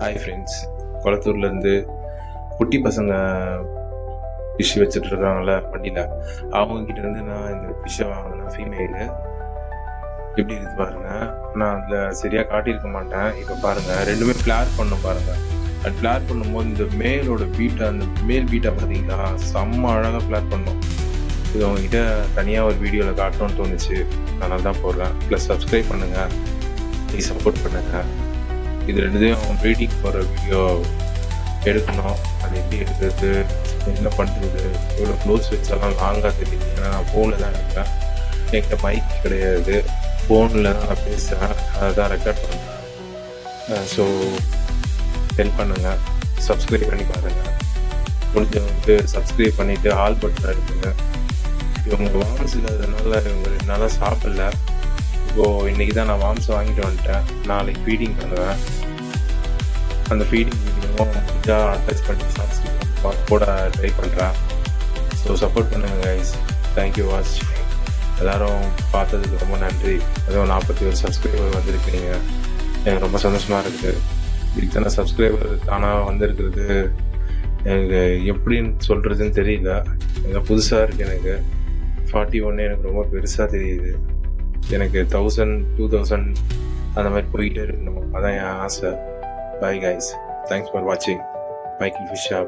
Hi friends, குளத்தூர்லேருந்து குட்டி பசங்க fish வச்சுட்டு இருக்காங்கல்ல வண்டியில், அவங்கக்கிட்டேருந்து நான் இந்த ஃபிஷ்ஷை வாங்கினேன். ஃபீமேலு எப்படி இருக்குது பாருங்கள். நான் அதில் சரியாக காட்டியிருக்க மாட்டேன். இப்போ பாருங்கள், ரெண்டுமே ஃப்ளார் பண்ணும் பாருங்கள். அது ஃப்ளார் பண்ணும்போது இந்த மேலோட பீட்டை, அந்த மேல் பீட்டை பார்த்தீங்களா, செம்ம அழகாக ஃப்ளார் பண்ணோம். இது அவங்ககிட்ட தனியாக ஒரு வீடியோவில் காட்டணும்னு தோணுச்சு, அதனால தான் போடுறேன். ப்ளஸ் சப்ஸ்கிரைப் பண்ணுங்கள், ப்ளீஸ் சப்போர்ட் பண்ணுங்கள். இது ரெண்டுத்தையும் ப்ரீடிங் போகிற வீடியோ எடுக்கணும். அது எப்படி எடுக்கிறது, என்ன பண்ணுறது, இவ்வளோ க்ளோஸ் வச்சாலாம் லாங்காக தெரியுது. ஏன்னா நான் ஃபோனில் தான் எடுப்பேன், என்கிட்ட மைக் கிடையாது. ஃபோனில் தான் நான் பேசுகிறேன், அதை தான் ரெக்கார்ட் பண்ணுறேன். ஸோ ஹெல்ப் பண்ணுங்கள், சப்ஸ்கிரைப் பண்ணி பாருங்கள். முடிஞ்சவங்களுக்கு சப்ஸ்கிரைப் பண்ணிவிட்டு ஆல் பட்டன் இருக்குங்க. இவங்க வாம்ஸ் இல்லாததுனால இவங்க 2 நாளாக சாப்பிடல. இப்போது இன்றைக்கி தான் நான் வாம்ஸ் வாங்கிட்டு வந்துட்டேன். நாளைக்கு ஃபீடிங் பண்ணுவேன். அந்த ஃபீடிங் வீடியோவும் முடிஞ்சால் அட்டாச் பண்ணி ஷார்ட்ஸ் போட ட்ரை பண்ணுறேன். ஸோ சப்போர்ட் பண்ணுங்கள் கைஸ். Thank you watch. எல்லோரும் பார்த்ததுக்கு ரொம்ப நன்றி. அதுவும் 41 சப்ஸ்கிரைபர் வந்திருக்கிறீங்க, எனக்கு ரொம்ப சந்தோஷமாக இருக்குது. இத்தனை சப்ஸ்கிரைபர் தானாக வந்திருக்கிறது எனக்கு எப்படின்னு சொல்கிறதுன்னு தெரியல. எனக்கு புதுசாக இருக்குது. எனக்கு 41 எனக்கு ரொம்ப பெருசாக தெரியுது. எனக்கு 1000 2000 அந்த மாதிரி போயிட்டே இருக்கணும், அதான் என் ஆசை. Bye guys, thanks for watching. Michael Fisher.